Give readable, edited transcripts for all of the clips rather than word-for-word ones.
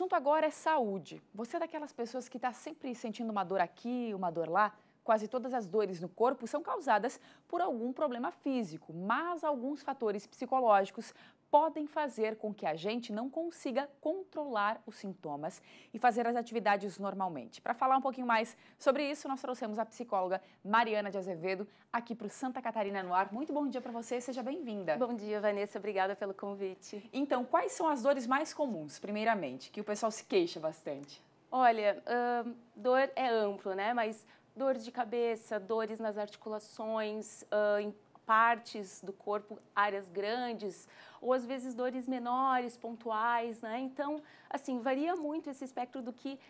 assunto agora é saúde. Você é daquelas pessoas que está sempre sentindo uma dor aqui, uma dor lá? Quase todas as dores no corpo são causadas por algum problema físico, mas alguns fatores psicológicos podem fazer com que a gente não consiga controlar os sintomas e fazer as atividades normalmente. Para falar um pouquinho mais sobre isso, nós trouxemos a psicóloga Mariana de Azevedo aqui para o Santa Catarina no Ar. Muito bom dia para você, seja bem-vinda. Bom dia, Vanessa, obrigada pelo convite. Então, quais são as dores mais comuns, primeiramente, que o pessoal se queixa bastante? Olha, dor é amplo, né? Mas dor de cabeça, dores nas articulações, em partes do corpo, áreas grandes, ou às vezes dores menores, pontuais, né? Então, assim, varia muito esse espectro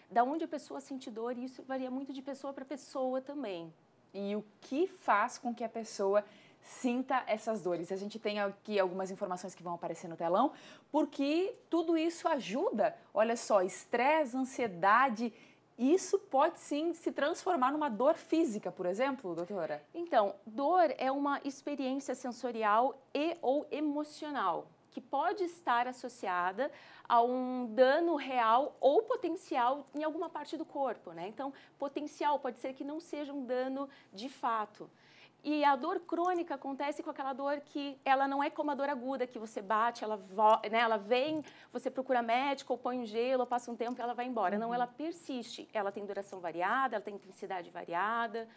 da onde a pessoa sente dor, e isso varia muito de pessoa para pessoa também. E o que faz com que a pessoa sinta essas dores? A gente tem aqui algumas informações que vão aparecer no telão, porque tudo isso ajuda. Olha só, estresse, ansiedade, isso pode sim se transformar numa dor física, por exemplo, doutora? Então, dor é uma experiência sensorial e ou emocional que pode estar associada a um dano real ou potencial em alguma parte do corpo, né? Então, potencial pode ser que não seja um dano de fato. E a dor crônica acontece com aquela dor que ela não é como a dor aguda, que você bate, ela vem, você procura médico, ou põe um gelo, ou passa um tempo e ela vai embora. Não, ela persiste, ela tem duração variada, ela tem intensidade variada.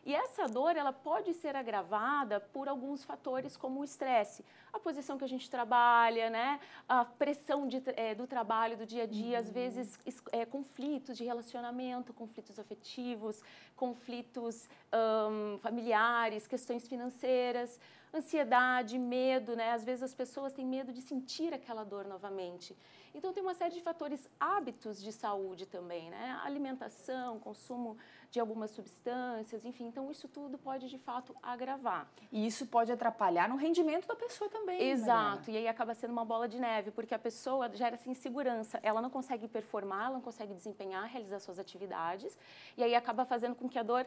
E essa dor, ela pode ser agravada por alguns fatores como o estresse, a posição que a gente trabalha, né? A pressão do trabalho, do dia a dia, às vezes conflitos de relacionamento, conflitos afetivos, conflitos familiares, questões financeiras, ansiedade, medo, né? Às vezes as pessoas têm medo de sentir aquela dor novamente. Então tem uma série de fatores, hábitos de saúde também, né? Alimentação, consumo de algumas substâncias, enfim, então isso tudo pode de fato agravar. E isso pode atrapalhar no rendimento da pessoa também. Exato, Mariana. E aí acaba sendo uma bola de neve, porque a pessoa gera essa insegurança, ela não consegue performar, ela não consegue desempenhar, realizar suas atividades, e aí acaba fazendo com que a dor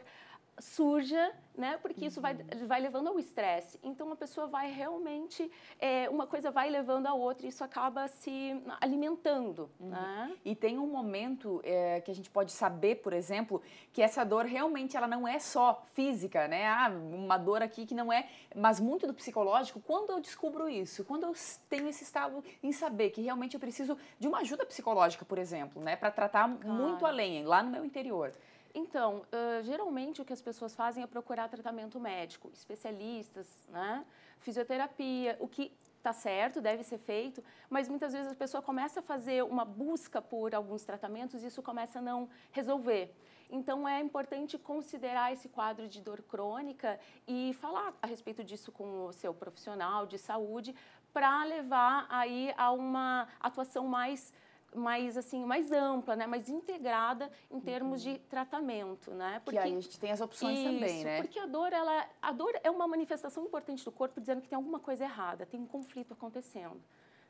surja, né? Porque isso vai levando ao estresse. Então a pessoa vai realmente, uma coisa vai levando a outra e isso acaba se alimentando. Né? E tem um momento que a gente pode saber, por exemplo, que essa dor realmente ela não é só física, né? Ah, uma dor aqui que não é, mas muito do psicológico. Quando eu descubro isso, quando eu tenho esse estado em saber que realmente eu preciso de uma ajuda psicológica, por exemplo, né? Para tratar muito além, lá no meu interior. Então, geralmente o que as pessoas fazem é procurar tratamento médico, especialistas, né? Fisioterapia, o que está certo, deve ser feito, mas muitas vezes a pessoa começa a fazer uma busca por alguns tratamentos e isso começa a não resolver. Então, é importante considerar esse quadro de dor crônica e falar a respeito disso com o seu profissional de saúde para levar aí a uma atuação mais ampla, né? Mais integrada em termos de tratamento, né? Porque aí a gente tem as opções também, né? Porque a dor é uma manifestação importante do corpo dizendo que tem alguma coisa errada, tem um conflito acontecendo.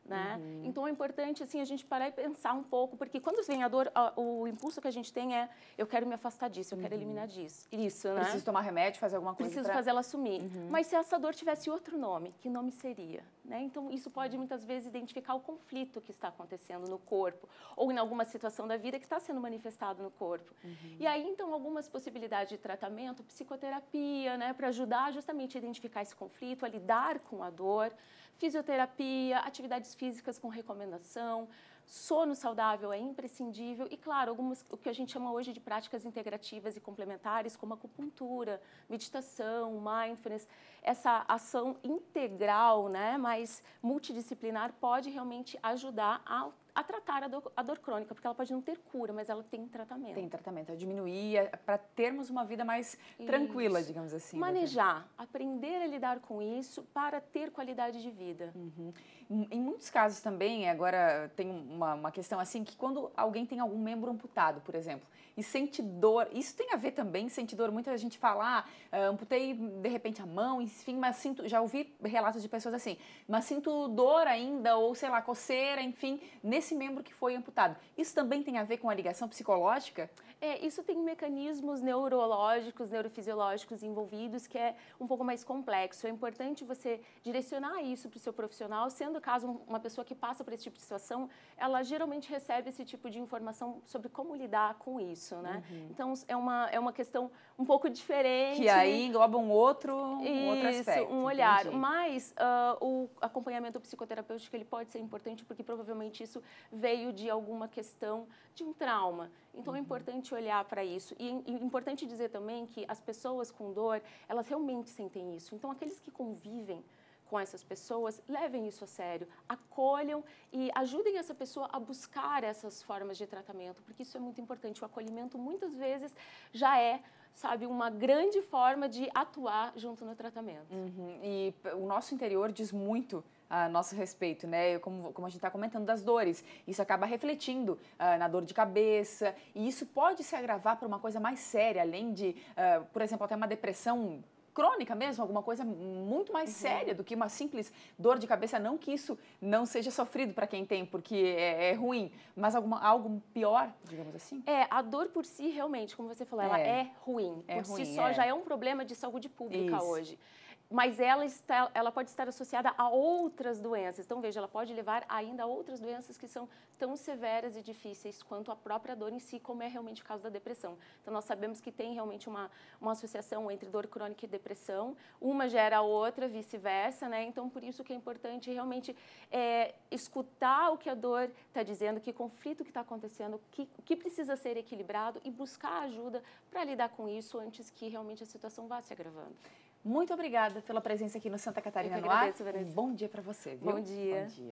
Né? Então é importante assim, a gente parar e pensar um pouco, porque quando vem a dor, o impulso que a gente tem é eu quero me afastar disso, eu quero eliminar disso. Isso, né? Preciso tomar remédio, fazer alguma coisa. Preciso fazer ela sumir. Mas se essa dor tivesse outro nome, que nome seria? Né? Então isso pode muitas vezes identificar o conflito que está acontecendo no corpo ou em alguma situação da vida que está sendo manifestado no corpo. E aí então algumas possibilidades de tratamento, psicoterapia, né, para ajudar justamente a identificar esse conflito, a lidar com a dor. Fisioterapia, atividades físicas com recomendação, sono saudável é imprescindível e, claro, o que a gente chama hoje de práticas integrativas e complementares, como acupuntura, meditação, mindfulness, essa ação integral, né, mais multidisciplinar, pode realmente ajudar a tratar a dor crônica, porque ela pode não ter cura, mas ela tem tratamento. Tem tratamento, a diminuir, para termos uma vida mais tranquila, digamos assim. Manejar, aprender a lidar com isso para ter qualidade de vida. Em muitos casos também, agora tem uma questão assim, que quando alguém tem algum membro amputado, por exemplo, e sente dor, isso tem a ver também, sente dor, muita gente fala, amputei de repente a mão, enfim, mas sinto, já ouvi relatos de pessoas assim, mas sinto dor ainda, ou sei lá, coceira, enfim, nesse desse membro que foi amputado. Isso também tem a ver com a ligação psicológica? Isso tem mecanismos neurológicos, neurofisiológicos envolvidos, que é um pouco mais complexo. É importante você direcionar isso para o seu profissional, sendo caso uma pessoa que passa por esse tipo de situação, ela geralmente recebe esse tipo de informação sobre como lidar com isso, né? Então, é uma questão um pouco diferente. Que aí engloba um outro aspecto. Um olhar. Entendi. Mas o acompanhamento psicoterapêutico ele pode ser importante porque provavelmente isso veio de alguma questão de um trauma. Então é importante olhar para isso. E é importante dizer também que as pessoas com dor, elas realmente sentem isso. Então aqueles que convivem com essas pessoas, levem isso a sério, acolham e ajudem essa pessoa a buscar essas formas de tratamento, porque isso é muito importante. O acolhimento muitas vezes já é, sabe, uma grande forma de atuar junto no tratamento. E o nosso interior diz muito a nosso respeito, né? Como a gente está comentando das dores, isso acaba refletindo na dor de cabeça, e isso pode se agravar para uma coisa mais séria, além de, por exemplo, até uma depressão crônica mesmo, alguma coisa muito mais séria do que uma simples dor de cabeça. Não que isso não seja sofrido para quem tem, porque é ruim, mas algo pior, digamos assim? A dor por si, realmente, como você falou, ela é ruim. Por si só, já é um problema de saúde pública hoje. Mas ela pode estar associada a outras doenças. Então, veja, ela pode levar ainda a outras doenças que são tão severas e difíceis quanto a própria dor em si, como é realmente o caso da depressão. Então, nós sabemos que tem realmente uma associação entre dor crônica e depressão. Uma gera a outra, vice-versa, né? Então, por isso que é importante realmente escutar o que a dor está dizendo, que conflito que está acontecendo, o que precisa ser equilibrado e buscar ajuda para lidar com isso antes que realmente a situação vá se agravando. Muito obrigada pela presença aqui no Santa Catarina no Ar. Vanessa. Bom dia para você, viu? Bom dia. Bom dia.